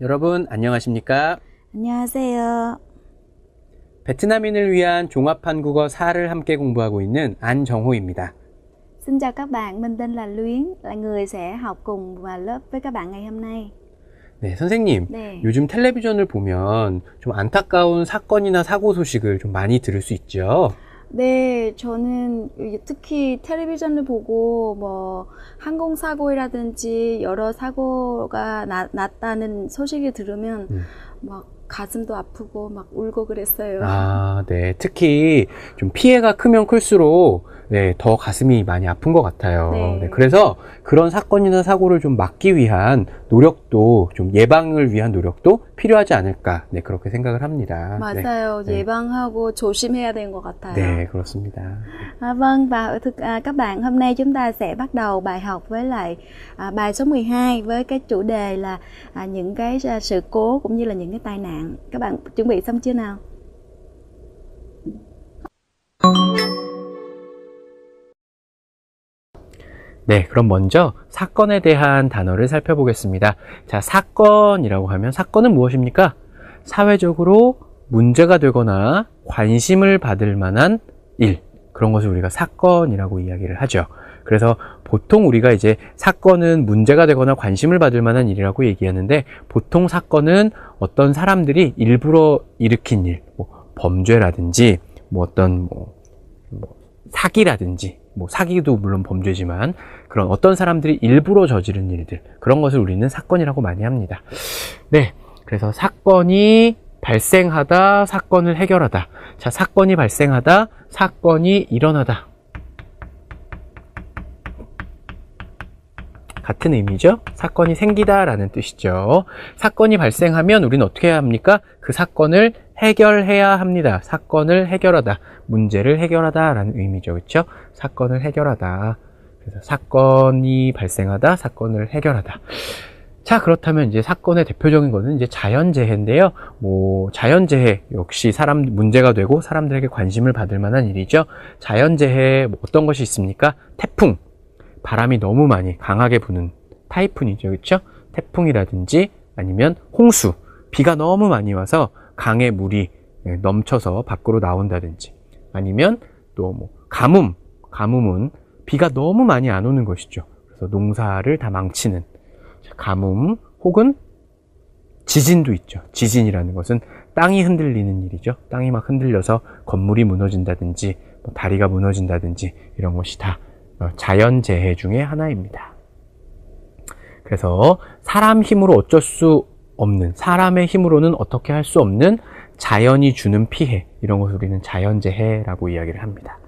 여러분 안녕하십니까? 안녕하세요. 베트남인을 위한 종합 한국어 4를 함께 공부하고 있는 안정호입니다. Xin chào các bạn, mình tên là Luyến, là người sẽ học cùng vào lớp với các bạn ngày hôm nay. 네, 선생님. 네. 요즘 텔레비전을 보면 좀 안타까운 사건이나 사고 소식을 좀 많이 들을 수 있죠? 네, 저는 특히 텔레비전을 보고 뭐 항공사고라든지 여러 사고가 났다는 소식을 들으면 막 가슴도 아프고 막 울고 그랬어요. 아, 네. 특히 좀 피해가 크면 클수록 네, 더 가슴이 많이 아픈 것 같아요. 네. 네, 그래서 그런 사건이나 사고를 좀 막기 위한 노력도, 좀 예방을 위한 노력도 필요하지 않을까, 네, 그렇게 생각을 합니다. 맞아요. 네. 예방하고 조심해야 되는 것 같아요. 네, 그렇습니다. Vâng, và các bạn, hôm nay chúng ta sẽ bắt đầu bài học với lại bài số 12 với cái chủ đề là những cái sự cố cũng như là những cái tai nạn. Các bạn chuẩn bị xong chưa nào? 네, 그럼 먼저 사건에 대한 단어를 살펴보겠습니다. 자, 사건이라고 하면 사건은 무엇입니까? 사회적으로 문제가 되거나 관심을 받을 만한 일, 그런 것을 우리가 사건이라고 이야기를 하죠. 그래서 보통 우리가 이제 사건은 문제가 되거나 관심을 받을 만한 일이라고 얘기하는데, 보통 사건은 어떤 사람들이 일부러 일으킨 일, 뭐 범죄라든지 뭐 어떤 사기라든지, 뭐 사기도 물론 범죄지만 그런 어떤 사람들이 일부러 저지른 일들, 그런 것을 우리는 사건이라고 많이 합니다. 네, 그래서 사건이 발생하다, 사건을 해결하다. 자, 사건이 발생하다, 사건이 일어나다. 같은 의미죠? 사건이 생기다 라는 뜻이죠. 사건이 발생하면 우리는 어떻게 해야 합니까? 그 사건을 해결해야 합니다. 사건을 해결하다, 문제를 해결하다 라는 의미죠. 그렇죠? 사건을 해결하다. 그래서 사건이 발생하다, 사건을 해결하다. 자, 그렇다면 이제 사건의 대표적인 것은 이제 자연재해인데요. 뭐 자연재해 역시 문제가 되고 사람들에게 관심을 받을 만한 일이죠. 자연재해 뭐 어떤 것이 있습니까? 태풍, 바람이 너무 많이 강하게 부는 타이푼이죠. 그렇죠? 태풍이라든지 아니면 홍수, 비가 너무 많이 와서 강에 물이 넘쳐서 밖으로 나온다든지, 아니면 또 뭐 가뭄은 비가 너무 많이 안 오는 것이죠. 그래서 농사를 다 망치는 가뭄, 혹은 지진도 있죠. 지진이라는 것은 땅이 흔들리는 일이죠. 땅이 막 흔들려서 건물이 무너진다든지 뭐 다리가 무너진다든지 이런 것이 다 자연재해 중에 하나입니다. 그래서 사람 힘으로 어쩔 수 없는, 사람의 힘으로는 어떻게 할 수 없는 자연이 주는 피해, 이런 것을 우리는 자연재해라고 이야기를 합니다.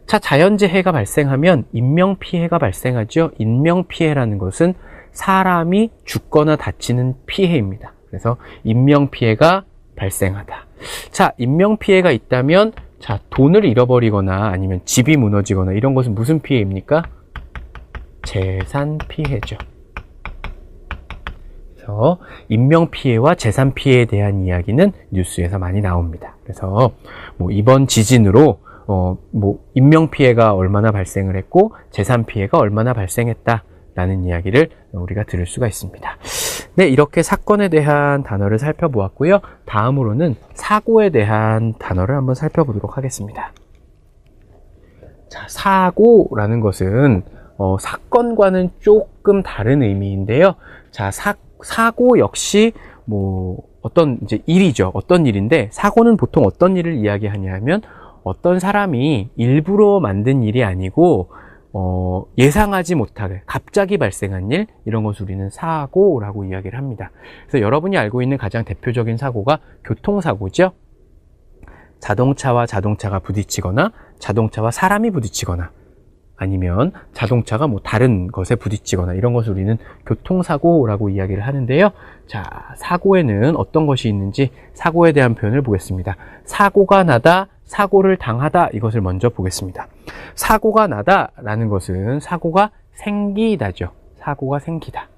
자, 자연재해가 발생하면 인명피해가 발생하죠. 인명피해라는 것은 사람이 죽거나 다치는 피해입니다. 그래서 인명피해가 발생하다. 자, 인명피해가 있다면, 자, 돈을 잃어버리거나 아니면 집이 무너지거나 이런 것은 무슨 피해입니까? 재산 피해죠. 그래서 인명피해와 재산 피해에 대한 이야기는 뉴스에서 많이 나옵니다. 그래서 뭐 이번 지진으로 뭐 인명피해가 얼마나 발생을 했고 재산 피해가 얼마나 발생했다 라는 이야기를 우리가 들을 수가 있습니다. 네, 이렇게 사건에 대한 단어를 살펴보았고요. 다음으로는 사고에 대한 단어를 한번 살펴보도록 하겠습니다. 자, 사고라는 것은 사건과는 조금 다른 의미인데요. 자, 사고 역시 뭐 어떤 이제 일이죠. 어떤 일인데, 사고는 보통 어떤 일을 이야기하냐 하면 어떤 사람이 일부러 만든 일이 아니고 예상하지 못하게 갑자기 발생한 일, 이런 것을 우리는 사고라고 이야기를 합니다. 그래서 여러분이 알고 있는 가장 대표적인 사고가 교통사고죠. 자동차와 자동차가 부딪히거나 자동차와 사람이 부딪히거나 아니면 자동차가 뭐 다른 것에 부딪히거나 이런 것을 우리는 교통사고라고 이야기를 하는데요. 자, 사고에는 어떤 것이 있는지 사고에 대한 표현을 보겠습니다. 사고가 나다, 사고를 당하다, 이것을 먼저 보겠습니다. 사고가 나다 라는 것은 사고가 생기다죠. 사고가 생기다.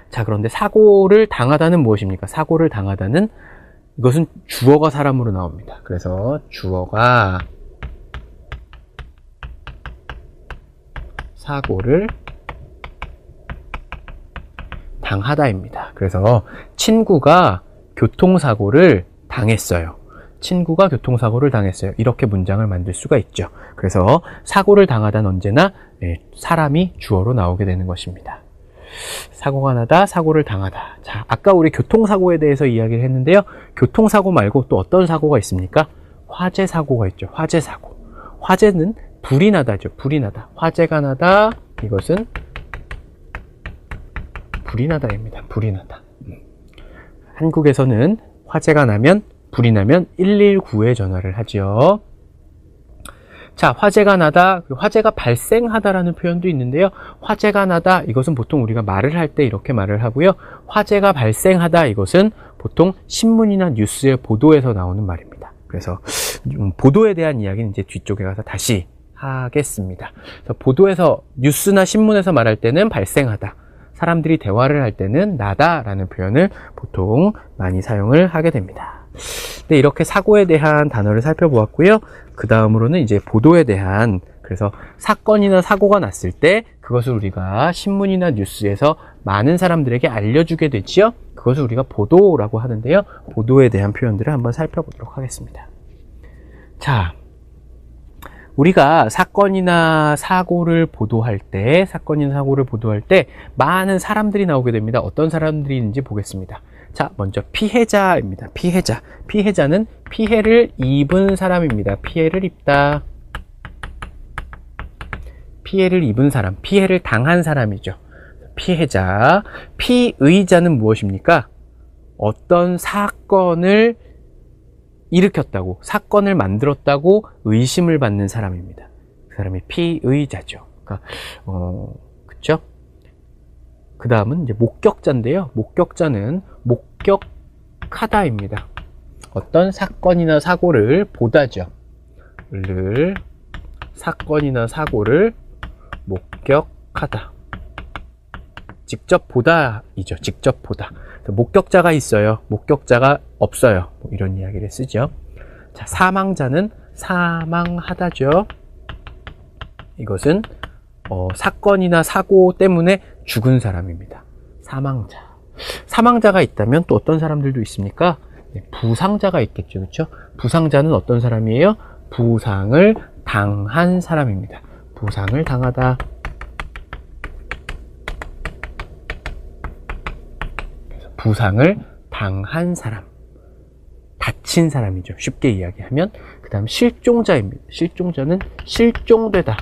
자, 그런데 사고를 당하다는 무엇입니까? 사고를 당하다는, 이것은 주어가 사람으로 나옵니다. 그래서 주어가 사고를 당하다입니다. 그래서 친구가 교통사고를 당했어요. 친구가 교통사고를 당했어요. 이렇게 문장을 만들 수가 있죠. 그래서 사고를 당하다는 언제나 사람이 주어로 나오게 되는 것입니다. 사고가 나다, 사고를 당하다. 자, 아까 우리 교통사고에 대해서 이야기를 했는데요. 교통사고 말고 또 어떤 사고가 있습니까? 화재 사고가 있죠. 화재 사고. 화재는 불이 나다죠. 불이 나다. 화재가 나다. 이것은 불이 나다입니다. 불이 나다. 한국에서는 화재가 나면, 불이 나면 119에 전화를 하죠. 자, 화재가 나다, 화재가 발생하다라는 표현도 있는데요. 화재가 나다, 이것은 보통 우리가 말을 할 때 이렇게 말을 하고요. 화재가 발생하다, 이것은 보통 신문이나 뉴스의 보도에서 나오는 말입니다. 그래서 보도에 대한 이야기는 이제 뒤쪽에 가서 다시 하겠습니다. 그래서 보도에서, 뉴스나 신문에서 말할 때는 발생하다. 사람들이 대화를 할 때는 나다라는 표현을 보통 많이 사용을 하게 됩니다. 네, 이렇게 사고에 대한 단어를 살펴보았고요. 그 다음으로는 이제 보도에 대한, 그래서 사건이나 사고가 났을 때 그것을 우리가 신문이나 뉴스에서 많은 사람들에게 알려주게 되지요. 그것을 우리가 보도라고 하는데요. 보도에 대한 표현들을 한번 살펴보도록 하겠습니다. 자, 우리가 사건이나 사고를 보도할 때 많은 사람들이 나오게 됩니다. 어떤 사람들이 있는지 보겠습니다. 자, 먼저 피해자입니다. 피해자. 피해자는 피해를 입은 사람입니다. 피해를 입다. 피해를 입은 사람, 피해를 당한 사람이죠. 피해자. 피의자는 무엇입니까? 어떤 사건을 일으켰다고, 사건을 만들었다고 의심을 받는 사람입니다. 그 사람이 피의자죠. 그러니까, 그쵸? 그 다음은 이제 목격자인데요. 목격자는 목격하다입니다. 어떤 사건이나 사고를 보다죠. 사건이나 사고를 목격하다. 직접 보다이죠. 직접 보다. 목격자가 있어요. 목격자가 없어요. 뭐 이런 이야기를 쓰죠. 자, 사망자는 사망하다죠. 이것은 사건이나 사고 때문에 죽은 사람입니다. 사망자. 사망자가 있다면 또 어떤 사람들도 있습니까? 네, 부상자가 있겠죠. 그렇죠? 부상자는 어떤 사람이에요? 부상을 당한 사람입니다. 부상을 당하다. 부상을 당한 사람, 다친 사람이죠. 쉽게 이야기하면. 그 다음 실종자입니다. 실종자는 실종되다,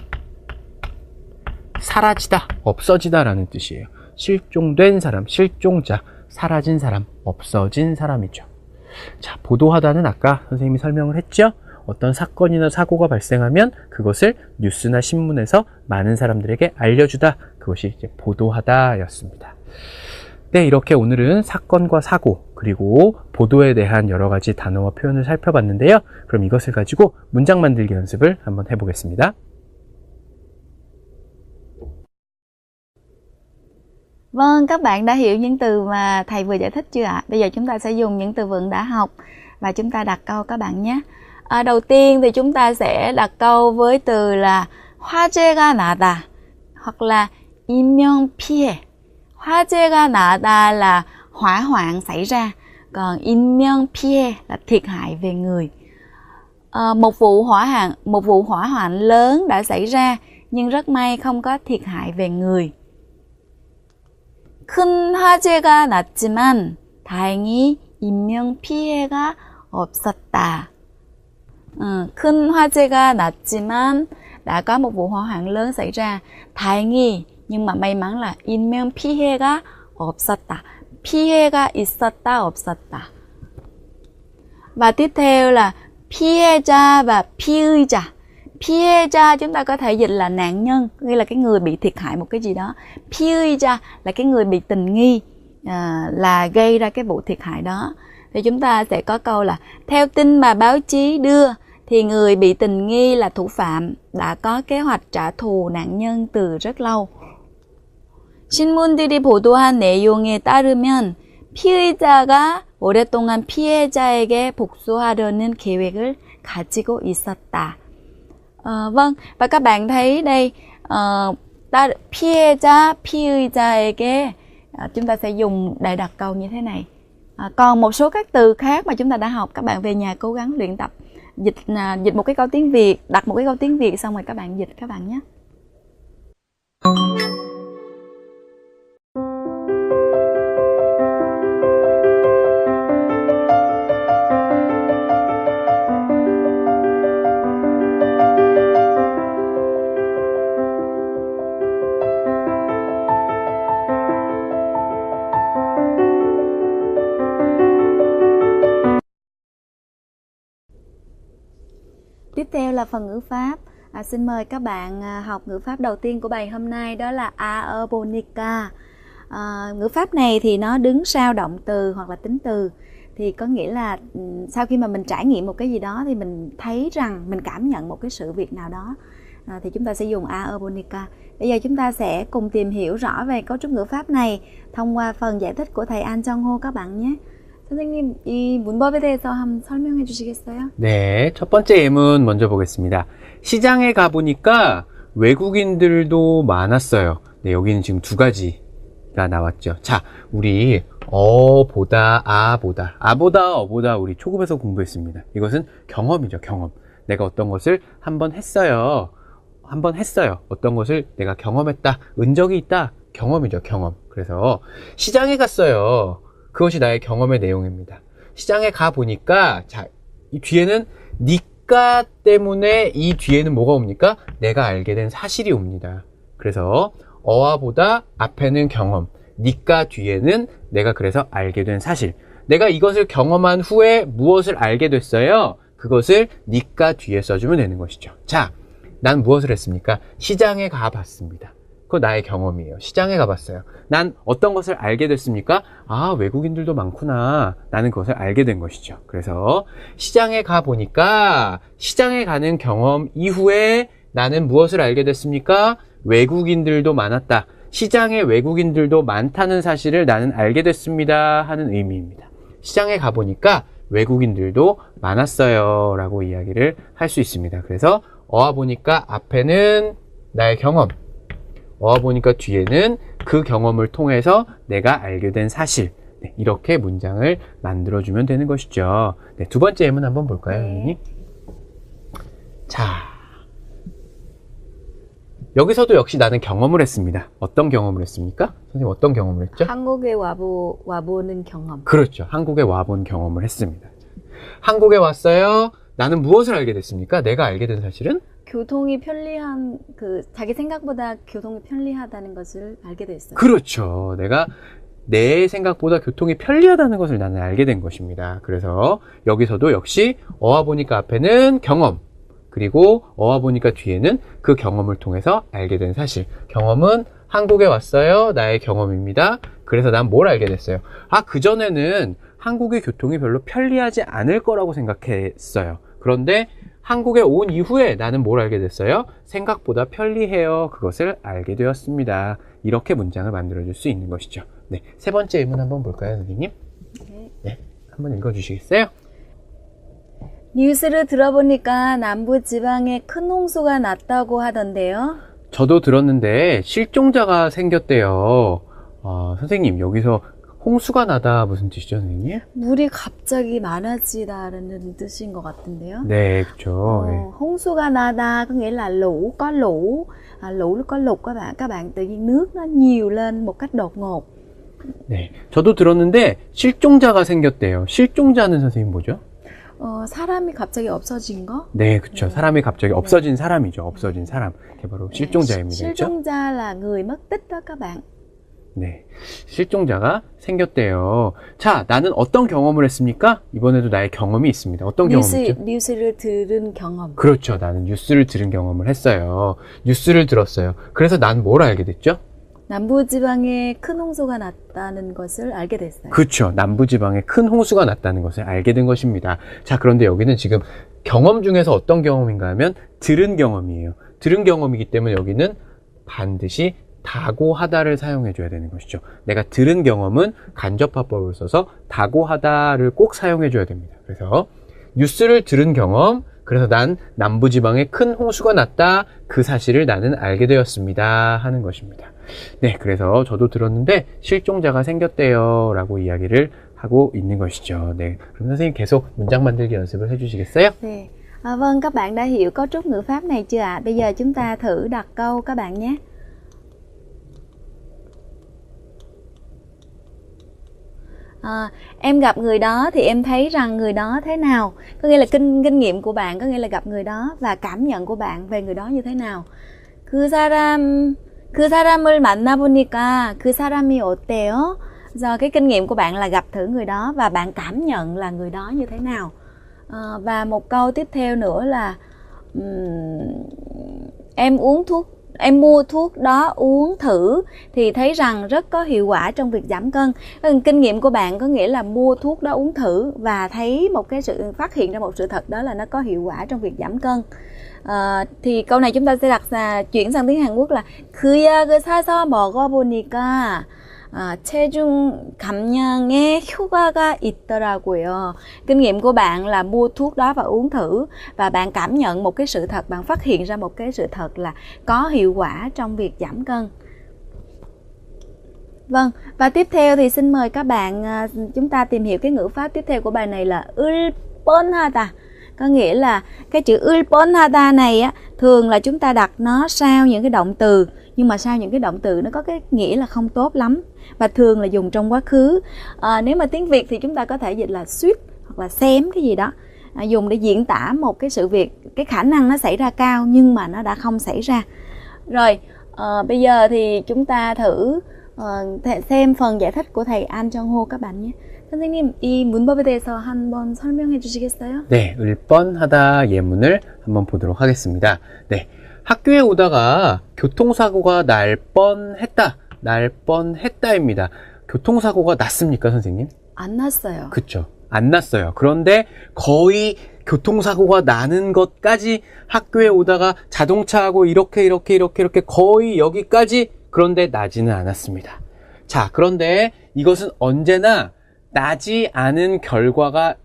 사라지다, 없어지다 라는 뜻이에요. 실종된 사람, 실종자, 사라진 사람, 없어진 사람이죠. 자, 보도하다는 아까 선생님이 설명을 했죠. 어떤 사건이나 사고가 발생하면 그것을 뉴스나 신문에서 많은 사람들에게 알려주다. 그것이 이제 보도하다 였습니다. 네, 이렇게 오늘은 사건과 사고, 그리고 보도에 대한 여러 가지 단어와 표현을 살펴봤는데요. 그럼 이것을 가지고 문장 만들기 연습을 한번 해보겠습니다. Vâng, các bạn đã hiểu những từ mà thầy vừa giải thích chưa ạ? Bây giờ chúng ta sẽ dùng những từ vựng đã học và chúng ta đặt câu các bạn nhé. Đầu tiên thì chúng ta sẽ đặt câu với từ là 화재가 나다 hoặc là 인명피해. 화재가 나다 là hỏa hoạn xảy ra, còn 인명피해 là thiệt hại về người. Một vụ hỏa hoạn lớn đã xảy ra nhưng rất may không có thiệt hại về người. 큰 화재가 났지만 다행히 인명피해가 없었다. 큰 화재가 났지만 đã có một vụ hỏa hoạn lớn xảy ra. 다행히 nhưng mà may mắn là 인명피해가 없었다. 피해가 있었다, 없었다. Và tiếp theo là 피해자 và 피의자. 피해자 chúng ta có thể dịch là nạn nhân, nghĩa là cái người bị thiệt hại một cái gì đó. 피의자 là cái người bị tình nghi là gây ra cái vụ thiệt hại đó. Thì chúng ta sẽ có câu là theo tin mà báo chí đưa thì người bị tình nghi là thủ phạm đã có kế hoạch trả thù nạn nhân từ rất lâu. 신문들이 보도한 내용에 따르면 피의자가 오랫동안 피해자에게 복수하려는 계획을 가지고 있었다. Vâng, và các bạn thấy đây, 피해자, 피의자에게 chúng ta sẽ dùng đề đặt câu như thế này. Còn một số các từ khác mà chúng ta đã học, các bạn về nhà cố gắng luyện tập dịch một cái câu tiếng Việt, đặt một cái câu tiếng Việt xong rồi các bạn dịch các bạn nhé. Tiếp theo là phần ngữ pháp. Xin mời các bạn học ngữ pháp đầu tiên của bài hôm nay, đó là a bonica. Ngữ pháp này thì nó đứng sau động từ hoặc là tính từ. Thì có nghĩa là sau khi mà mình trải nghiệm một cái gì đó thì mình thấy rằng mình cảm nhận một cái sự việc nào đó, thì chúng ta sẽ dùng a bonica. Bây giờ chúng ta sẽ cùng tìm hiểu rõ về cấu trúc ngữ pháp này thông qua phần giải thích của thầy An Jong Ho các bạn nhé. 선생님, 이 문법에 대해서 한번 설명해 주시겠어요? 네, 첫 번째 예문 먼저 보겠습니다. 시장에 가보니까 외국인들도 많았어요. 네, 여기는 지금 두 가지가 나왔죠. 자, 우리 어보다 아보다 어보다 우리 초급에서 공부했습니다. 이것은 경험이죠, 경험. 내가 어떤 것을 한번 했어요. 어떤 것을 내가 경험했다. 은적이 있다. 경험이죠, 경험. 그래서 시장에 갔어요. 그것이 나의 경험의 내용입니다. 시장에 가보니까, 자, 이 뒤에는 니까 때문에 이 뒤에는 뭐가 옵니까? 내가 알게 된 사실이 옵니다. 그래서 어와 보다 앞에는 경험, 니까 뒤에는 내가 그래서 알게 된 사실. 내가 이것을 경험한 후에 무엇을 알게 됐어요? 그것을 니까 뒤에 써주면 되는 것이죠. 자, 난 무엇을 했습니까? 시장에 가봤습니다. 그거 나의 경험이에요. 시장에 가봤어요. 난 어떤 것을 알게 됐습니까? 아, 외국인들도 많구나. 나는 그것을 알게 된 것이죠. 그래서 시장에 가보니까 시장에 가는 경험 이후에 나는 무엇을 알게 됐습니까? 외국인들도 많았다. 시장에 외국인들도 많다는 사실을 나는 알게 됐습니다 하는 의미입니다. 시장에 가보니까 외국인들도 많았어요 라고 이야기를 할 수 있습니다. 그래서 어와 보니까 앞에는 나의 경험, 어와 보니까 뒤에는 그 경험을 통해서 내가 알게 된 사실. 네, 이렇게 문장을 만들어주면 되는 것이죠. 네, 두 번째 예문 한번 볼까요, 선생님? 자, 여기서도 역시 나는 경험을 했습니다. 어떤 경험을 했습니까? 선생님 어떤 경험을 했죠? 한국에 와보는 경험. 그렇죠. 한국에 와본 경험을 했습니다. 한국에 왔어요. 나는 무엇을 알게 됐습니까? 내가 알게 된 사실은? 교통이 편리한, 자기 생각보다 교통이 편리하다는 것을 알게 됐어요. 그렇죠. 내가 내 생각보다 교통이 편리하다는 것을 나는 알게 된 것입니다. 그래서 여기서도 역시 어와 보니까 앞에는 경험, 그리고 어와 보니까 뒤에는 그 경험을 통해서 알게 된 사실. 경험은 한국에 왔어요. 나의 경험입니다. 그래서 난 뭘 알게 됐어요? 아, 그전에는 한국의 교통이 별로 편리하지 않을 거라고 생각했어요. 그런데 한국에 온 이후에 나는 뭘 알게 됐어요? 생각보다 편리해요. 그것을 알게 되었습니다. 이렇게 문장을 만들어줄 수 있는 것이죠. 네, 세 번째 예문 한번 볼까요, 선생님? 네, 한번 읽어주시겠어요? 뉴스를 들어보니까 남부 지방에 큰 홍수가 났다고 하던데요. 저도 들었는데 실종자가 생겼대요. 선생님, 여기서 홍수가 나다 무슨 뜻이죠, 선생님? 물이 갑자기 많아지다라는 뜻인 것 같은데요. 네, 그렇죠. 네. 홍수가 나다 có nghĩa là lũ có lũ, lũ có lụt các bạn tự nhiên nước nó nhiều lên một cách đột ngột. 네, 저도 들었는데 실종자가 생겼대요. 실종자는 선생님 뭐죠? 사람이 갑자기 없어진 거? 네, 그렇죠. 사람이 갑자기 없어진 사람이죠. 없어진 사람. 그게 바로 실종자입니다. 실종자 là người mất tích đó các bạn. 네, 실종자가 생겼대요. 자, 나는 어떤 경험을 했습니까? 이번에도 나의 경험이 있습니다. 어떤 경험이죠? 뉴스를 들은 경험. 그렇죠. 나는 뉴스를 들은 경험을 했어요. 뉴스를 들었어요. 그래서 난 뭘 알게 됐죠? 남부지방에 큰 홍수가 났다는 것을 알게 됐어요. 그렇죠. 남부지방에 큰 홍수가 났다는 것을 알게 된 것입니다. 자, 그런데 여기는 지금 경험 중에서 어떤 경험인가 하면 들은 경험이에요. 들은 경험이기 때문에 여기는 반드시 다고하다를 사용해 줘야 되는 것이죠. 내가 들은 경험은 간접화법을 써서 다고하다를 꼭 사용해 줘야 됩니다. 그래서 뉴스를 들은 경험, 그래서 난 남부지방에 큰 홍수가 났다. 그 사실을 나는 알게 되었습니다. 하는 것입니다. 네, 그래서 저도 들었는데 실종자가 생겼대요. 라고 이야기를 하고 있는 것이죠. 네, 그럼 선생님 계속 문장 만들기 연습을 해주시겠어요? 네. Vâng, các bạn đã hiểu cấu trúc ngữ pháp này chưa ạ? Bây giờ chúng ta thử đặt câu các bạn nhé. Em gặp người đó thì em thấy rằng người đó thế nào? Có nghĩa là kinh nghiệm của bạn, có nghĩa là gặp người đó và cảm nhận của bạn về người đó như thế nào? 그 사람을 만나보니까 그 사람이 어때요? Do cái kinh nghiệm của bạn là gặp thử người đó và bạn cảm nhận là người đó như thế nào? Và một câu tiếp theo nữa là em mua thuốc đó uống thử thì thấy rằng rất có hiệu quả trong việc giảm cân. Kinh nghiệm của bạn có nghĩa là mua thuốc đó uống thử và thấy một cái sự phát hiện ra một sự thật đó là nó có hiệu quả trong việc giảm cân. Thì câu này chúng ta sẽ chuyển sang tiếng Hàn Quốc là 그 약을 사서 먹어보니까 체중 감량에 효과가 있더라고요. Kinh nghiệm của bạn là mua thuốc đó và uống thử và bạn cảm nhận một cái sự thật, bạn phát hiện ra một cái sự thật là có hiệu quả trong việc giảm cân. Vâng, và tiếp theo thì xin mời các bạn chúng ta tìm hiểu cái ngữ pháp tiếp theo của bài này là 을 뻔하다. Có nghĩa là cái chữ 을 뻔하다 này á, thường là chúng ta đặt nó sau những cái động từ, nhưng mà sau những cái động từ nó có cái nghĩa là không tốt lắm và thường là dùng trong quá khứ. Nếu mà tiếng Việt thì chúng ta có thể dịch là suýt hoặc là xém cái gì đó, dùng để diễn tả một cái sự việc, cái khả năng nó xảy ra cao nhưng mà nó đã không xảy ra. Rồi, bây giờ thì chúng ta thử xem phần giải thích của thầy An Jong-ho các bạn nhé. 선생님, 이 문법에 대해서 한번 설명해 주시겠어요? 네, 을 뻔하다 예문을 한번 보도록 하겠습니다. 네, 학교에 오다가 교통사고가 날 뻔했다입니다. 교통사고가 났습니까, 선생님? 안 났어요. 그쵸, 안 났어요. 그런데 거의 교통사고가 나는 것까지 학교에 오다가 자동차하고 이렇게 거의 여기까지, 그런데 나지는 않았습니다. 자, 그런데 이것은 언제나 나지 않은 결과가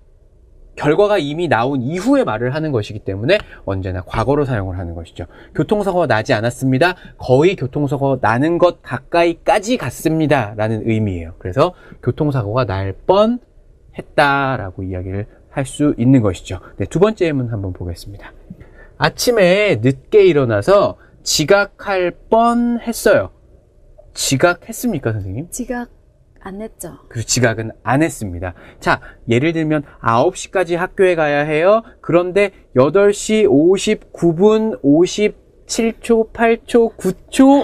이미 나온 이후에 말을 하는 것이기 때문에 언제나 과거로 사용을 하는 것이죠. 교통사고가 나지 않았습니다. 거의 교통사고가 나는 것 가까이까지 갔습니다. 라는 의미예요. 그래서 교통사고가 날 뻔했다라고 이야기를 할 수 있는 것이죠. 네, 두 번째 예문 한번 보겠습니다. 아침에 늦게 일어나서 지각할 뻔했어요. 지각했습니까, 선생님? 지각 안 했죠. 그래서 지각은 안 했습니다. 자, 예를 들면 9시까지 학교에 가야 해요. 그런데 8시 59분 57초, 8초, 9초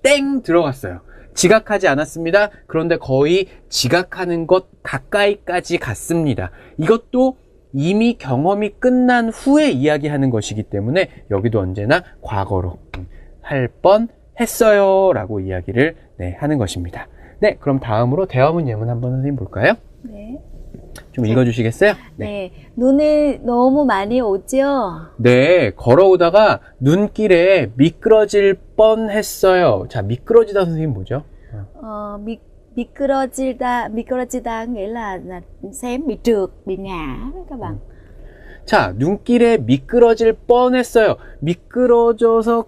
땡 들어갔어요. 지각하지 않았습니다. 그런데 거의 지각하는 것 가까이까지 갔습니다. 이것도 이미 경험이 끝난 후에 이야기하는 것이기 때문에 여기도 언제나 과거로 할 뻔했어요 라고 이야기를 하는 것입니다. 네, 그럼 다음으로 대화문 예문 한번 선생님 볼까요? 네. 좀 읽어주시겠어요? 네. 눈이 너무 많이 오죠? 네, 걸어오다가 눈길에 미끄러질 뻔했어요. 자, 미끄러지다 선생님 뭐죠? 미끄러지다 nghĩa là xém, bị trượt, bị ngã đó các bạn. 자, 눈길에 미끄러질 뻔했어요. 미끄러져서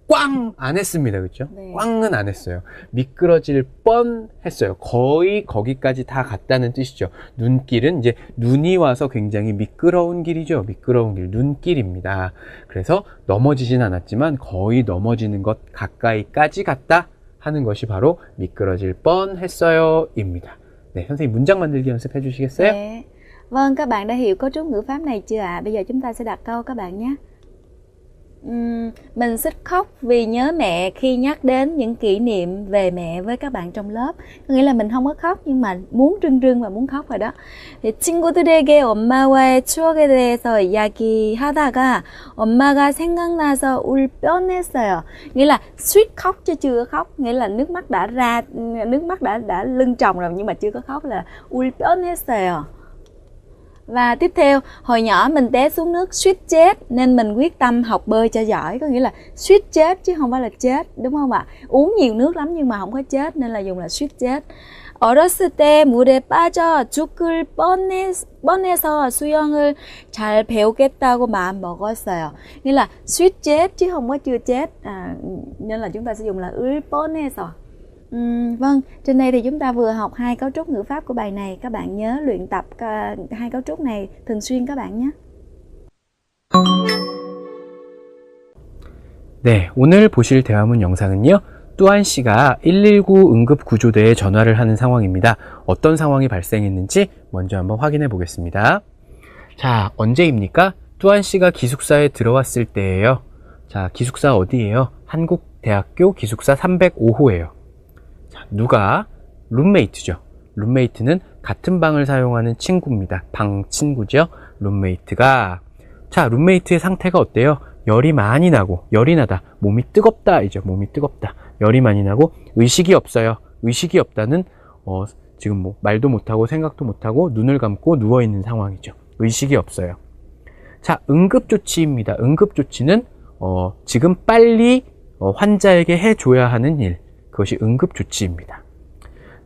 꽝! 안 했습니다. 그렇죠? 네. 꽝은 안 했어요. 미끄러질 뻔했어요. 거의 거기까지 다 갔다는 뜻이죠. 눈길은 이제 눈이 와서 굉장히 미끄러운 길이죠. 미끄러운 길, 눈길입니다. 그래서 넘어지진 않았지만 거의 넘어지는 것 가까이까지 갔다 하는 것이 바로 미끄러질 뻔했어요 입니다. 네, 선생님 문장 만들기 연습해 주시겠어요? 네. Vâng, các bạn đã hiểu cấu trúc ngữ pháp này chưa ạ? Bây giờ chúng ta sẽ đặt câu các bạn nhé. Mình xích khóc vì nhớ mẹ khi nhắc đến những kỷ niệm về mẹ với các bạn trong lớp. Có nghĩa là mình không có khóc nhưng mà muốn rưng và muốn khóc rồi đó. thì 친구들에게 엄마와의 추억에 대해서 이야기하다가 엄마가 생각나서 울 뻔했어요. Nghĩa là suýt khóc chứ chưa khóc. Nghĩa là nước mắt đã lưng tròng rồi nhưng mà chưa có khóc, là 울 뻔했어요. Và tiếp theo, hồi nhỏ mình té xuống nước suýt chết nên mình quyết tâm học bơi cho giỏi. Có nghĩa là suýt chết chứ không phải là chết, đúng không ạ? Uống nhiều nước lắm nhưng mà không có chết nên là dùng là suýt chết. 어렸을 때 물에 빠져 뻔해서 수영을 잘 배우겠다고 마음 먹었어요. Nghĩa là suýt chết chứ không có chưa chết. Nên là chúng ta sẽ dùng là 을 뻔해서. Vâng, trên đây thì chúng ta vừa học hai cấu trúc ngữ pháp của bài này. Các bạn nhớ luyện tập hai cấu trúc này thường xuyên các bạn nhé. 네, 오늘 보실 대화문 영상은요. 뚜안 씨가 119 응급구조대에 전화를 하는 상황입니다. 어떤 상황이 발생했는지 먼저 한번 확인해 보겠습니다. 자, 언제입니까? 뚜안 씨가 기숙사에 들어왔을 때예요. 자, 기숙사 어디예요? 한국대학교 기숙사 305호예요. 자, 누가? 룸메이트죠. 룸메이트는 같은 방을 사용하는 친구입니다. 방 친구죠. 룸메이트가. 자, 룸메이트의 상태가 어때요? 열이 많이 나고, 열이 나다, 몸이 뜨겁다 이죠. 몸이 뜨겁다, 열이 많이 나고 의식이 없어요. 의식이 없다는 지금 뭐 말도 못하고 생각도 못하고 눈을 감고 누워있는 상황이죠. 의식이 없어요. 자, 응급조치입니다. 응급조치는 지금 빨리 환자에게 해줘야 하는 일, 그것이 응급조치입니다.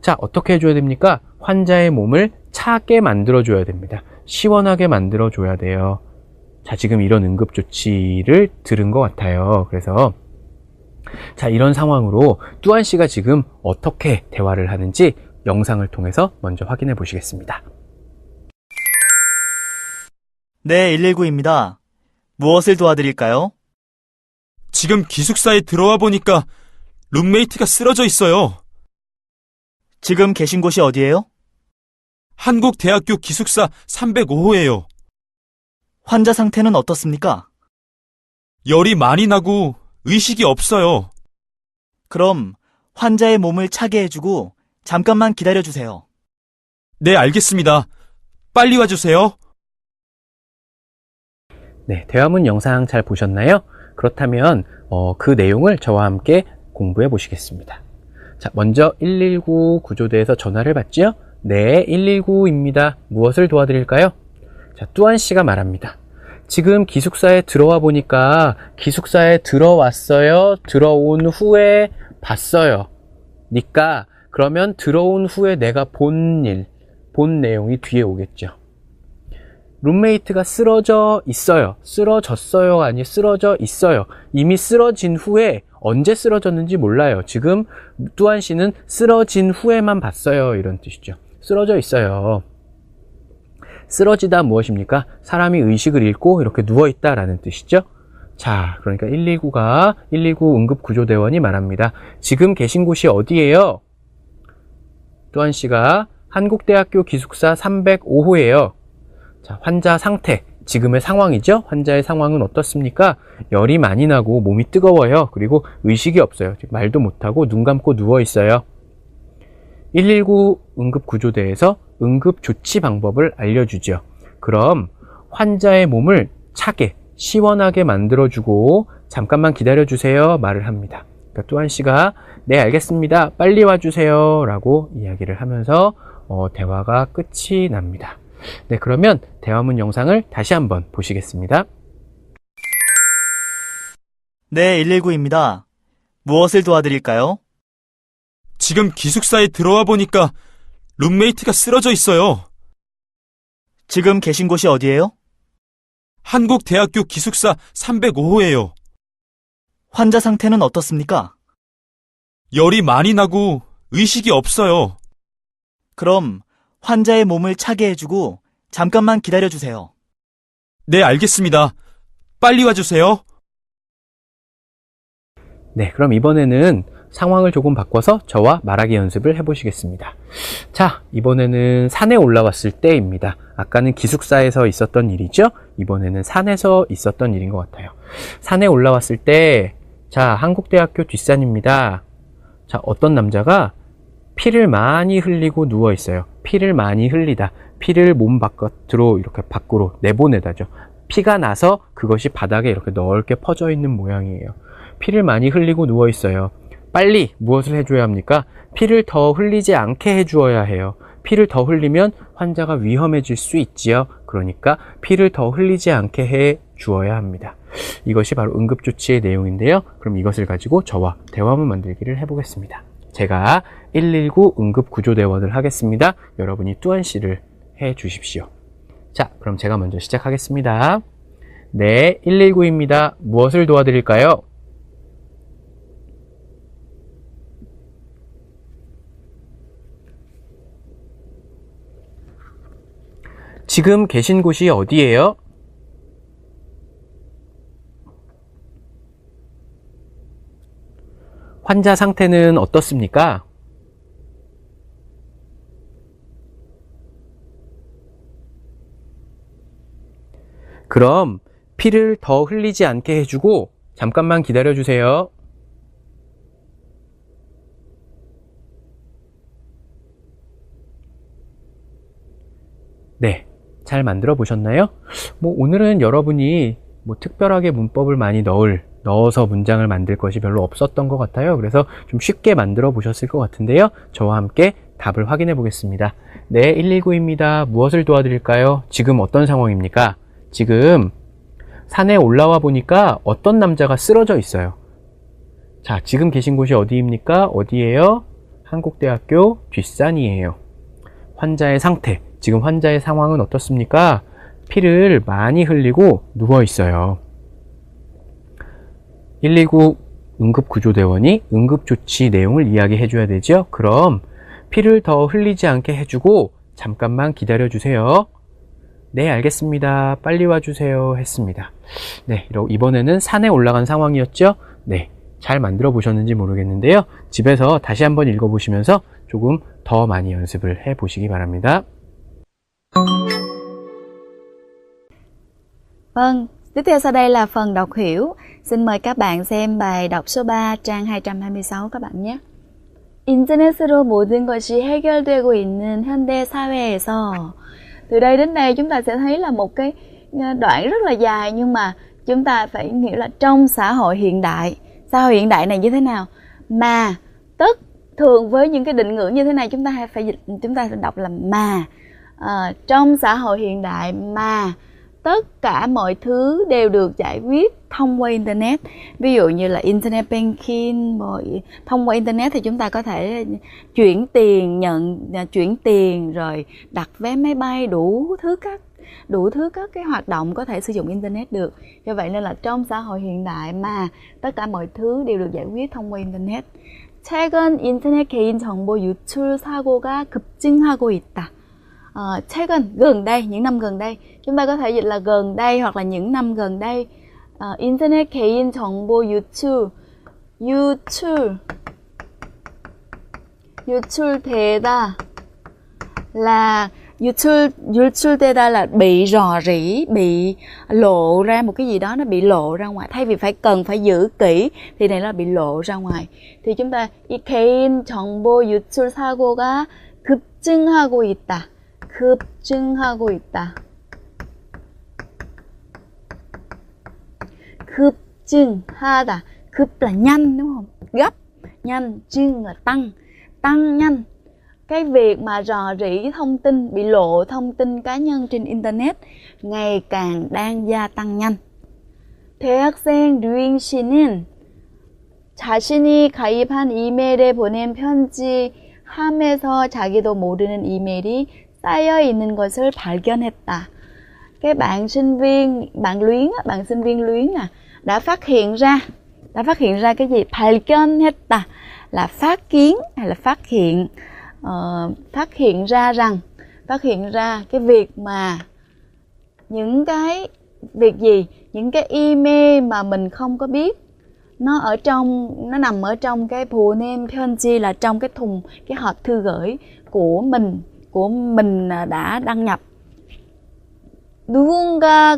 자, 어떻게 해줘야 됩니까? 환자의 몸을 차게 만들어줘야 됩니다. 시원하게 만들어줘야 돼요. 자, 지금 이런 응급조치를 들은 것 같아요. 그래서 자, 이런 상황으로 뚜안 씨가 지금 어떻게 대화를 하는지 영상을 통해서 먼저 확인해 보시겠습니다. 네, 119입니다. 무엇을 도와드릴까요? 지금 기숙사에 들어와 보니까 룸메이트가 쓰러져 있어요. 지금 계신 곳이 어디예요? 한국대학교 기숙사 305호예요. 환자 상태는 어떻습니까? 열이 많이 나고 의식이 없어요. 그럼 환자의 몸을 차게 해주고 잠깐만 기다려주세요. 네, 알겠습니다. 빨리 와주세요. 네, 대화문 영상 잘 보셨나요? 그렇다면 그 내용을 저와 함께 공부해 보시겠습니다. 자, 먼저 119 구조대에서 전화를 받죠? 네, 119입니다. 무엇을 도와드릴까요? 자, 뚜안 씨가 말합니다. 지금 기숙사에 들어와 보니까 기숙사에 들어왔어요. 들어온 후에 봤어요. 니까 그러면 들어온 후에 내가 본 일, 본 내용이 뒤에 오겠죠. 룸메이트가 쓰러져 있어요. 쓰러졌어요. 아니, 쓰러져 있어요. 이미 쓰러진 후에 언제 쓰러졌는지 몰라요. 지금 뚜안 씨는 쓰러진 후에만 봤어요. 이런 뜻이죠. 쓰러져 있어요. 쓰러지다 무엇입니까? 사람이 의식을 잃고 이렇게 누워있다라는 뜻이죠. 자, 그러니까 119 응급구조대원이 말합니다. 지금 계신 곳이 어디예요? 뚜안 씨가 한국대학교 기숙사 305호예요. 자, 환자 상태, 지금의 상황이죠. 환자의 상황은 어떻습니까? 열이 많이 나고 몸이 뜨거워요. 그리고 의식이 없어요. 말도 못하고 눈 감고 누워있어요. 119 응급구조대에서 응급조치 방법을 알려주죠. 그럼 환자의 몸을 차게, 시원하게 만들어주고 잠깐만 기다려주세요 말을 합니다. 그러니까 뚜안 씨가 네, 알겠습니다. 빨리 와주세요 라고 이야기를 하면서 대화가 끝이 납니다. 네, 그러면 대화문 영상을 다시 한번 보시겠습니다. 네, 119입니다. 무엇을 도와드릴까요? 지금 기숙사에 들어와 보니까 룸메이트가 쓰러져 있어요. 지금 계신 곳이 어디예요? 한국대학교 기숙사 305호예요. 환자 상태는 어떻습니까? 열이 많이 나고 의식이 없어요. 그럼 환자의 몸을 차게 해주고 잠깐만 기다려주세요. 네, 알겠습니다. 빨리 와주세요. 네, 그럼 이번에는 상황을 조금 바꿔서 저와 말하기 연습을 해보시겠습니다. 자, 이번에는 산에 올라왔을 때입니다. 아까는 기숙사에서 있었던 일이죠? 이번에는 산에서 있었던 일인 것 같아요. 산에 올라왔을 때, 자, 한국대학교 뒷산입니다. 자, 어떤 남자가 피를 많이 흘리고 누워 있어요. 피를 많이 흘리다. 피를 몸 바깥으로 이렇게 밖으로 내보내다죠. 피가 나서 그것이 바닥에 이렇게 넓게 퍼져 있는 모양이에요. 피를 많이 흘리고 누워 있어요. 빨리 무엇을 해줘야 합니까? 피를 더 흘리지 않게 해주어야 해요. 피를 더 흘리면 환자가 위험해질 수 있지요. 그러니까 피를 더 흘리지 않게 해 주어야 합니다. 이것이 바로 응급조치의 내용인데요. 그럼 이것을 가지고 저와 대화문 만들기를 해보겠습니다. 제가 119 응급구조대원을 하겠습니다. 여러분이 뚜안 씨를 해 주십시오. 자, 그럼 제가 먼저 시작하겠습니다. 네, 119입니다. 무엇을 도와드릴까요? 지금 계신 곳이 어디예요? 환자 상태는 어떻습니까? 그럼 피를 더 흘리지 않게 해주고 잠깐만 기다려 주세요. 네, 잘 만들어 보셨나요? 오늘은 여러분이 특별하게 문법을 많이 넣어서 문장을 만들 것이 별로 없었던 것 같아요. 그래서 좀 쉽게 만들어 보셨을 것 같은데요. 저와 함께 답을 확인해 보겠습니다. 네, 119입니다. 무엇을 도와드릴까요? 지금 어떤 상황입니까? 지금 산에 올라와 보니까 어떤 남자가 쓰러져 있어요. 자, 지금 계신 곳이 어디입니까? 어디예요? 한국대학교 뒷산이에요. 환자의 상태, 지금 환자의 상황은 어떻습니까? 피를 많이 흘리고 누워 있어요. 119 응급구조대원이 응급조치 내용을 이야기해 줘야 되죠. 그럼 피를 더 흘리지 않게 해주고 잠깐만 기다려 주세요. 네, 알겠습니다. 빨리 와주세요. 했습니다. 네, 이번에는 산에 올라간 상황이었죠? 네, 잘 만들어 보셨는지 모르겠는데요. 집에서 다시 한번 읽어보시면서 조금 더 많이 연습을 해 보시기 바랍니다. Vâng, tiếp theo sau đây là phần đọc hiểu. Xin mời các bạn xem bài đọc số 3 trang 226 các bạn nhé. 인터넷으로 모든 것이 해결되고 있는 현대 사회에서, từ đây đến đây chúng ta sẽ thấy là một cái đoạn rất là dài, nhưng mà chúng ta phải hiểu là trong xã hội hiện đại. Xã hội hiện đại này như thế nào? Mà thường với những cái định ngữ như thế này chúng ta sẽ đọc là mà. Trong xã hội hiện đại mà tất cả mọi thứ đều được giải quyết thông qua internet. Ví dụ như là internet banking, thông qua internet thì chúng ta có thể chuyển tiền rồi đặt vé máy bay, đủ thứ các cái hoạt động có thể sử dụng internet được. Do vậy nên là trong xã hội hiện đại mà tất cả mọi thứ đều được giải quyết thông qua internet. 최근 인터넷 개인 정보 유출 사고가 급증하고 있다. 최근, gần đây, những năm gần đây. Chúng ta có thể dịch là gần đây hoặc là những năm gần đây. 인터넷 개인 정보 유출되다 là 유출되다 là bị rò rỉ, bị lộ ra một cái gì đó, nó bị lộ ra ngoài. Thay vì cần phải giữ kỹ thì này là bị lộ ra ngoài. Thì chúng ta 이 개인 정보 유출 사고가 급증하고 있다. 급증하고 있다. 급증하다. Cấp là nhanh đúng không? Gấp, nhanh, 증 là tăng nhanh. Cái việc mà rò rỉ thông tin, bị lộ thông tin cá nhân trên internet ngày càng đang gia tăng nhanh. 대학생 류잉 씨는 자신이 가입한 이메일에 보낸 편지함에서 자기도 모르는 이메일이 쌓여 있는 것을 발견했다. Cái bạn sinh viên luyến đã phát hiện ra cái gì? 발견했다 là phát kiến hay là phát hiện ra cái việc mà những cái email mà mình không có biết, nó nằm ở trong cái 보냄 편지 là trong cái thùng, cái hộp thư gửi của mình đã đăng nhập. 누군가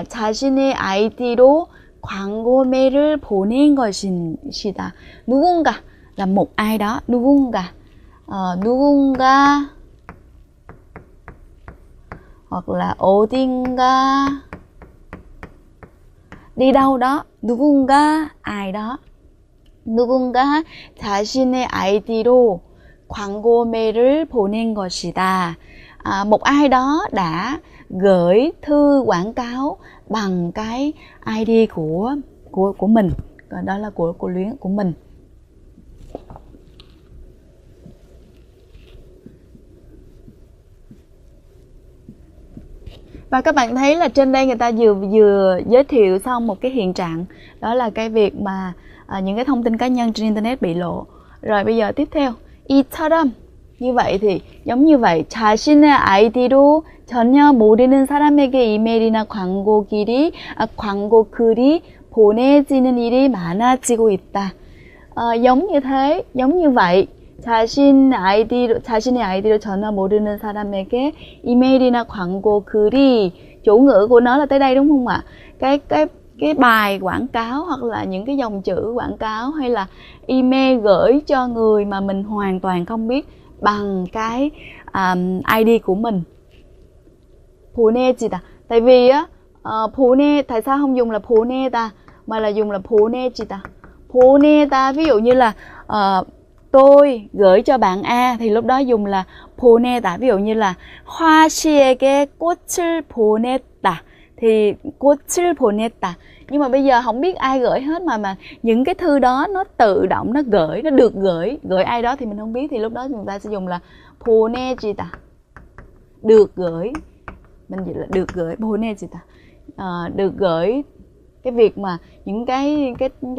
자신의 아이디로 광고 메일을 보낸 것이다. 누군가 là một ai đó. 누군가 hoặc là 어딘가, đi đâu đó. 누군가 ai đó. 누군가 자신의 아이디로 광고 메일을 보낸 것이다. Một ai đó đã gửi thư quảng cáo bằng cái ID của mình, còn đó là của Luyến, của mình. Và các bạn thấy là trên đây người ta vừa giới thiệu xong một cái hiện trạng, đó là cái việc mà những cái thông tin cá nhân trên internet bị lộ. Rồi bây giờ tiếp theo, 이처럼, như vậy thì giống như vậy, 자신의 아이디로 전혀 모르는 사람에게 이메일이나 광고 글이 보내지는 일이 많아지고 있다. giống như thế, giống như vậy, 자신의 아이디로 전혀 모르는 사람에게 이메일이나 광고 글이, chủ ngữ của nó là tới đây đúng không ạ? Cái bài quảng cáo hoặc là những cái dòng chữ quảng cáo hay là email gửi cho người mà mình hoàn toàn không biết bằng cái ID của mình. 보내지다. Tại vì á, tại sao không dùng là 보내다 mà là dùng là 보내지다. 보내다, ví dụ như là tôi gửi cho bạn A thì lúc đó dùng là 보내다. Ví dụ như là hoa 씨에게 꽃을 보냈다 thì 꽃을 보냈다. Nhưng mà bây giờ không biết ai gửi hết mà những cái thư đó nó tự động nó gửi, nó được gửi ai đó thì mình không biết, thì lúc đó chúng ta sẽ dùng là 보내지다. Được gửi. Mình dịch là được gửi, 보내지다. Được gửi, cái việc mà những cái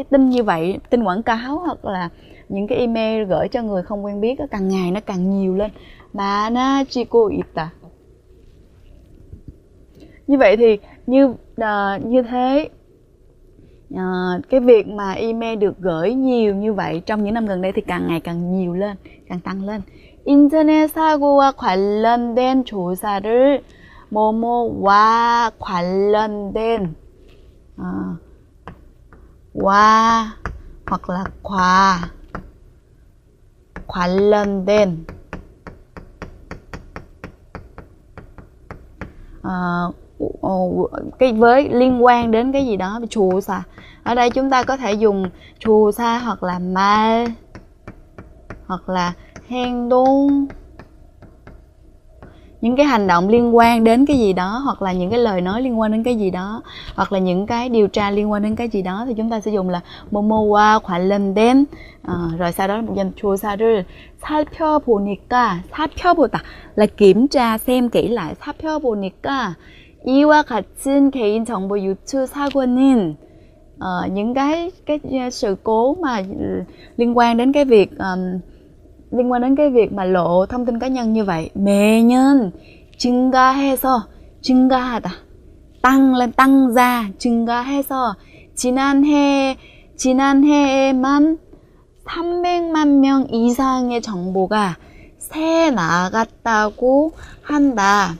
tin như vậy, tin quảng cáo hoặc là những cái email gửi cho người không quen biết càng ngày nó càng nhiều lên. 많아지고 있다. Như vậy thì như thế, cái việc mà email được gửi nhiều như vậy trong những năm gần đây thì càng ngày càng nhiều lên, càng tăng lên. 인터넷 사고와 관련된 조사를 뭐뭐와 관련된 와 hoặc là 과 관련된 cái với liên quan đến cái gì đó, 조사. Ở đây chúng ta có thể dùng 조사 hoặc là 말 hoặc là 행동, những cái hành động liên quan đến cái gì đó hoặc là những cái lời nói liên quan đến cái gì đó hoặc là những cái điều tra liên quan đến cái gì đó thì chúng ta sẽ dùng là 뭐뭐와 관련된. Rồi sau đó dùng 조사를 살펴보다 là kiểm tra xem kỹ lại. 살펴보니까 이와 같은 개인 정보 유출 사고는 những cái sự cố mà liên quan đến cái việc mà lộ thông tin cá nhân như vậy, 매년 증가해서, 증가하다, tăng lên, tăng ra, 증가해서 지난해에만 300만 명 이상의 정보가 새 나갔다고 한다.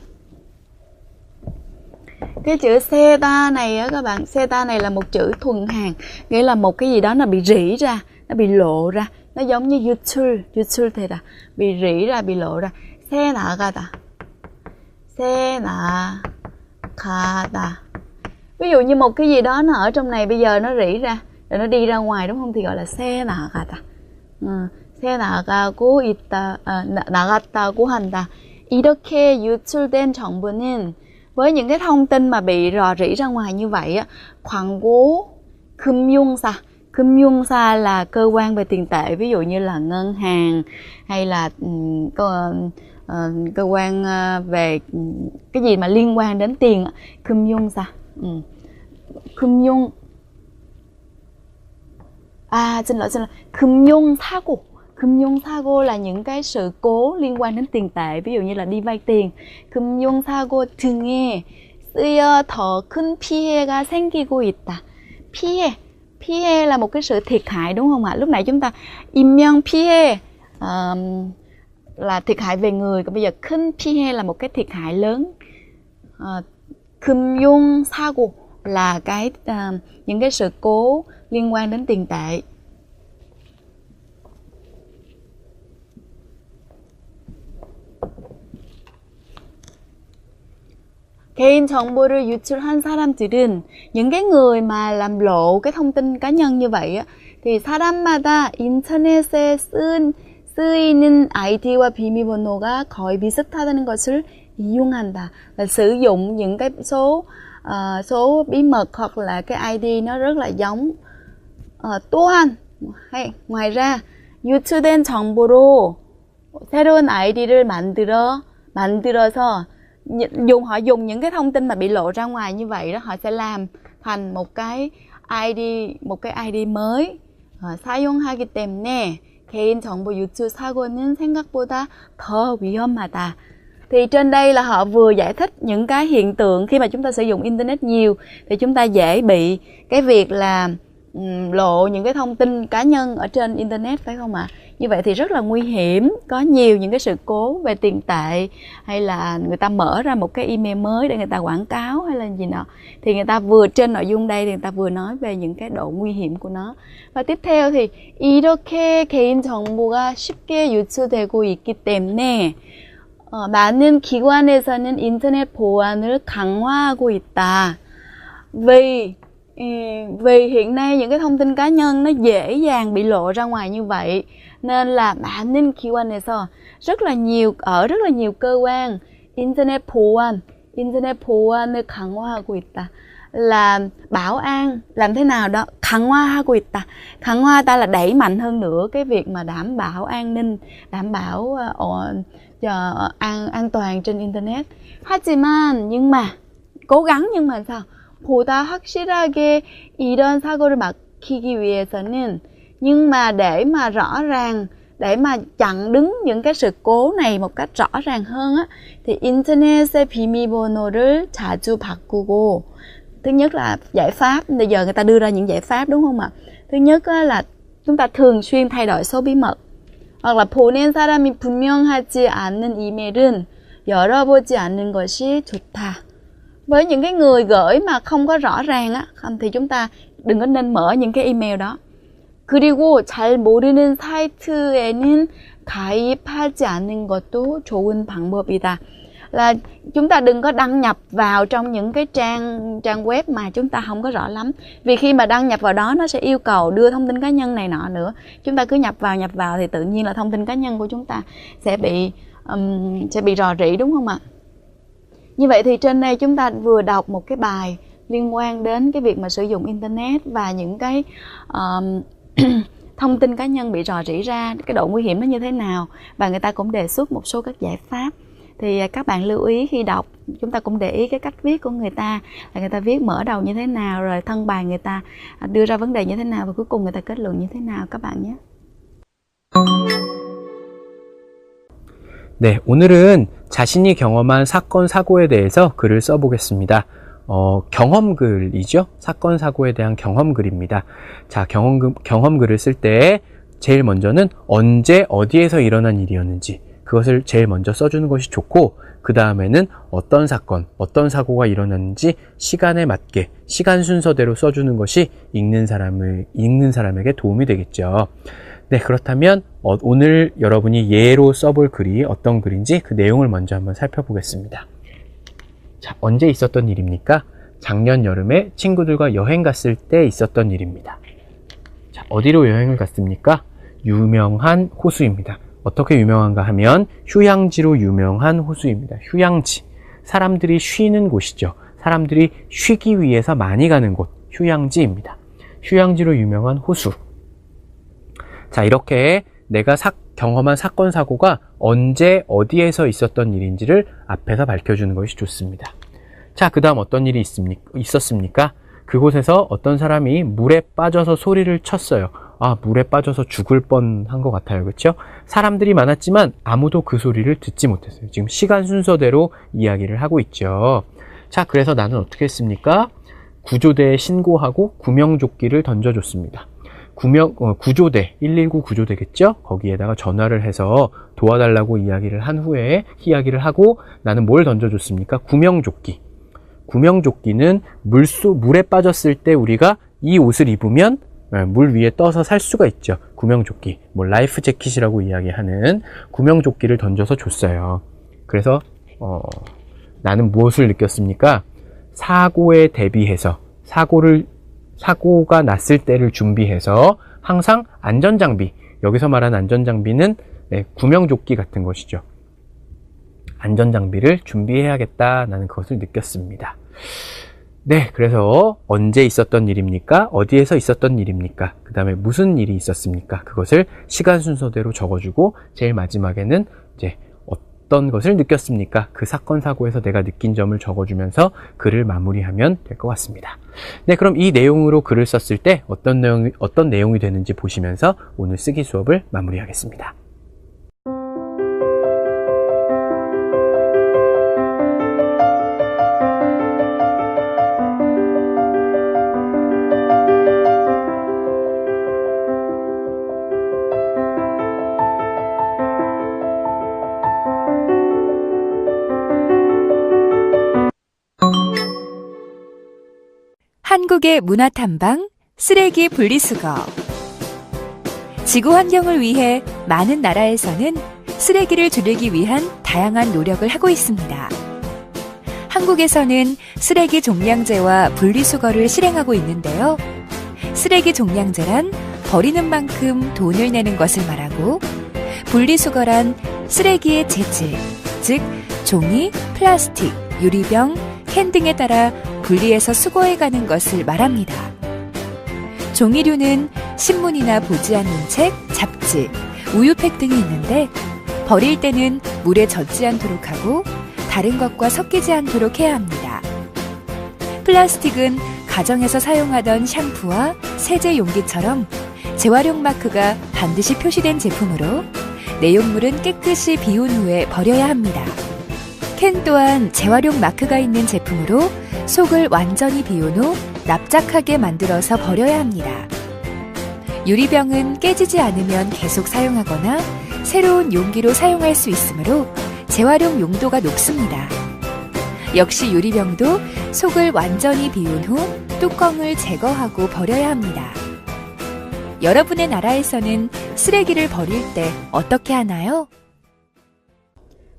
Cái chữ 세다 này á các bạn, 세다 này là một chữ thuần Hàn, nghĩa là một cái gì đó nó bị rỉ ra, nó bị lộ ra. Nó giống như 유출되다, bị rỉ ra, bị lộ ra. 새 나가다, 새 나가다. Ví dụ như một cái gì đó nó ở trong này bây giờ nó rỉ ra, rồi nó đi ra ngoài đúng không? Thì gọi là 새 나가다. 새 나가고 있다, 나갔다고 한다. 이렇게 유출된 정보는, với những cái thông tin mà bị rò rỉ ra ngoài như vậy á, 광고, 금융사. 금융사 là cơ quan về tiền tệ, ví dụ như là ngân hàng hay là cơ quan về cái gì mà liên quan đến tiền. 금융사. Xin lỗi. 금융사고. 금융사고 là những cái sự cố liên quan đến tiền tệ, ví dụ như là đi vay tiền. 금융사고 등에 쓰여 더 큰 피해가 생기고 있다. 피해 là một cái sự thiệt hại đúng không ạ? Lúc nãy chúng ta 인명 피해 là thiệt hại về người, còn bây giờ 큰 피해 là một cái thiệt hại lớn. 금융사고 là những cái sự cố liên quan đến tiền tệ. 개인 정보를 유출한 사람들은, những cái người mà làm lộ cái thông tin cá nhân như vậy á, thì 사람마다 인터넷에 쓰이는 아이디와 비밀번호가 거의 비슷하다는 것을 이용한다. Là sử dụng những cái số bí mật hoặc là cái ID nó rất là giống. 또한, ngoài ra, 유출된 정보로 새로운 아이디를 만들어서 họ dùng những cái thông tin mà bị lộ ra ngoài như vậy đó, họ sẽ làm thành một cái ID mới. 사용하기 때문에 개인정보 유출 사고는 생각보다 더 위험하다. Thì trên đây là họ vừa giải thích những cái hiện tượng khi mà chúng ta sử dụng Internet nhiều thì chúng ta dễ bị cái việc là lộ những cái thông tin cá nhân ở trên Internet, phải không ạ? Như vậy thì rất là nguy hiểm, có nhiều những cái sự cố về tiền tệ, hay là người ta mở ra một cái email mới để người ta quảng cáo hay là gì nọ, thì người ta vừa trên nội dung đây thì người ta vừa nói về những cái độ nguy hiểm của nó. Và tiếp theo thì 이렇게 개인 정보가 쉽게 유출되고 있기 때문에 많은 기관에서는 인터넷 보안을 강화하고 있다. Vì hiện nay những cái thông tin cá nhân nó dễ dàng bị lộ ra ngoài như vậy, nên là 많은 기관에서 rất là nhiều cơ quan 인터넷 보안을 강화하고 있다 là bảo an, làm thế nào đó 강화하고 있다. 강화하다 là đẩy mạnh hơn nữa cái việc mà đảm bảo an ninh, đảm bảo an toàn trên Internet. 하지만 nhưng mà cố gắng, nhưng mà sao? 보다 확실하게 이런 사고를 막히기 위해서는, nhưng mà để mà rõ ràng, để mà chặn đứng những cái sự cố này một cách rõ ràng hơn á, thì 인터넷의 비밀번호를 자주 바꾸고, thứ nhất là giải pháp, bây giờ người ta đưa ra những giải pháp đúng không ạ? Thứ nhất là chúng ta thường xuyên thay đổi số bí mật, hoặc là 보낸 사람이 분명하지 않은 이메일은 열어보지 않는 것이 좋다. Với những cái người gửi mà không có rõ ràng á, thì chúng ta đừng có nên mở những cái email đó. 그리고 잘 모르는 사이트에는 가입하지 않는 것도 좋은 방법이다. Là chúng ta đừng có đăng nhập vào trong những cái trang web mà chúng ta không có rõ lắm. Vì khi mà đăng nhập vào đó nó sẽ yêu cầu đưa thông tin cá nhân này nọ nữa. Chúng ta cứ nhập vào thì tự nhiên là thông tin cá nhân của chúng ta sẽ bị rò rỉ, đúng không ạ? Như vậy thì trên đây chúng ta vừa đọc một cái bài liên quan đến cái việc mà sử dụng Internet và những cái thông tin cá nhân bị rò rỉ ra, cái độ nguy hiểm nó như thế nào, và người ta cũng đề xuất một số các giải pháp. Thì các bạn lưu ý khi đọc, chúng ta cũng để ý cái cách viết của người ta, là người ta viết mở đầu như thế nào, rồi thân bài người ta đưa ra vấn đề như thế nào, và cuối cùng người ta kết luận như thế nào các bạn nhé. 네, 오늘은 자신이 경험한 사건, 사고에 대해서 글을 써보겠습니다. 경험글이죠. 사건, 사고에 대한 경험글입니다. 자, 경험글을 쓸 때 제일 먼저는 언제, 어디에서 일어난 일이었는지 그것을 제일 먼저 써주는 것이 좋고, 그 다음에는 어떤 사건, 어떤 사고가 일어났는지 시간에 맞게, 시간 순서대로 써주는 것이 읽는 사람에게 도움이 되겠죠. 네, 그렇다면 오늘 여러분이 예로 써볼 글이 어떤 글인지 그 내용을 먼저 한번 살펴보겠습니다. 자, 언제 있었던 일입니까? 작년 여름에 친구들과 여행 갔을 때 있었던 일입니다. 자, 어디로 여행을 갔습니까? 유명한 호수입니다. 어떻게 유명한가 하면 휴양지로 유명한 호수입니다. 휴양지. 사람들이 쉬는 곳이죠. 사람들이 쉬기 위해서 많이 가는 곳, 휴양지입니다. 휴양지로 유명한 호수. 자, 이렇게 내가 경험한 사건, 사고가 언제, 어디에서 있었던 일인지를 앞에서 밝혀주는 것이 좋습니다. 자, 그 다음 어떤 일이 있었습니까? 그곳에서 어떤 사람이 물에 빠져서 소리를 쳤어요. 아, 물에 빠져서 죽을 뻔한 것 같아요. 그렇죠? 사람들이 많았지만 아무도 그 소리를 듣지 못했어요. 지금 시간 순서대로 이야기를 하고 있죠. 자, 그래서 나는 어떻게 했습니까? 구조대에 신고하고 구명조끼를 던져줬습니다. 구조대, 119 구조대겠죠? 거기에다가 전화를 해서 도와달라고 이야기를 하고 나는 뭘 던져줬습니까? 구명조끼. 구명조끼는 물에 빠졌을 때 우리가 이 옷을 입으면 물 위에 떠서 살 수가 있죠. 구명조끼, 라이프 재킷이라고 이야기하는 구명조끼를 던져서 줬어요. 그래서 나는 무엇을 느꼈습니까? 사고에 대비해서, 사고가 났을 때를 준비해서 항상 안전장비, 여기서 말하는 안전장비는 구명조끼 같은 것이죠. 안전장비를 준비해야겠다라는 것을 느꼈습니다. 네, 그래서 언제 있었던 일입니까? 어디에서 있었던 일입니까? 그 다음에 무슨 일이 있었습니까? 그것을 시간 순서대로 적어주고 제일 마지막에는 이제 어떤 것을 느꼈습니까? 그 사건, 사고에서 내가 느낀 점을 적어주면서 글을 마무리하면 될 것 같습니다. 네, 그럼 이 내용으로 글을 썼을 때 어떤 내용이 되는지 보시면서 오늘 쓰기 수업을 마무리하겠습니다. 한국의 문화탐방 쓰레기 분리수거. 지구 환경을 위해 많은 나라에서는 쓰레기를 줄이기 위한 다양한 노력을 하고 있습니다. 한국에서는 쓰레기 종량제와 분리수거를 실행하고 있는데요. 쓰레기 종량제란 버리는 만큼 돈을 내는 것을 말하고, 분리수거란 쓰레기의 재질, 즉 종이, 플라스틱, 유리병, 캔 등에 따라 분리해서 수거해가는 것을 말합니다. 종이류는 신문이나 보지 않는 책, 잡지, 우유팩 등이 있는데 버릴 때는 물에 젖지 않도록 하고 다른 것과 섞이지 않도록 해야 합니다. 플라스틱은 가정에서 사용하던 샴푸와 세제 용기처럼 재활용 마크가 반드시 표시된 제품으로 내용물은 깨끗이 비운 후에 버려야 합니다. 캔 또한 재활용 마크가 있는 제품으로 속을 완전히 비운 후 납작하게 만들어서 버려야 합니다. 유리병은 깨지지 않으면 계속 사용하거나 새로운 용기로 사용할 수 있으므로 재활용 용도가 높습니다. 역시 유리병도 속을 완전히 비운 후 뚜껑을 제거하고 버려야 합니다. 여러분의 나라에서는 쓰레기를 버릴 때 어떻게 하나요?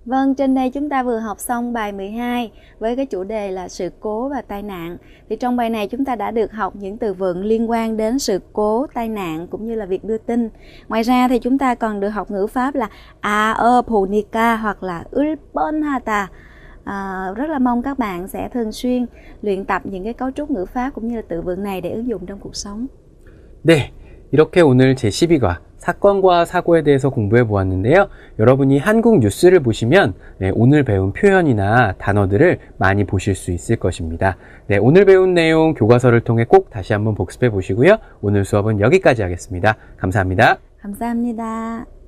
Vâng, trên đây chúng ta vừa học xong bài 12 với cái chủ đề là sự cố và tai nạn. Thì trong bài này chúng ta đã được học những từ vựng liên quan đến sự cố, tai nạn cũng như là việc đưa tin. Ngoài ra thì chúng ta còn được học ngữ pháp là punika hoặc là ulponhata. Rất là mong các bạn sẽ thường xuyên luyện tập những cái cấu trúc ngữ pháp cũng như là từ vựng này để ứng dụng trong cuộc sống. 네, 이렇게 오늘 제12과 사건과 사고에 대해서 공부해 보았는데요. 여러분이 한국 뉴스를 보시면 오늘 배운 표현이나 단어들을 많이 보실 수 있을 것입니다. 네, 오늘 배운 내용 교과서를 통해 꼭 다시 한번 복습해 보시고요. 오늘 수업은 여기까지 하겠습니다. 감사합니다. 감사합니다.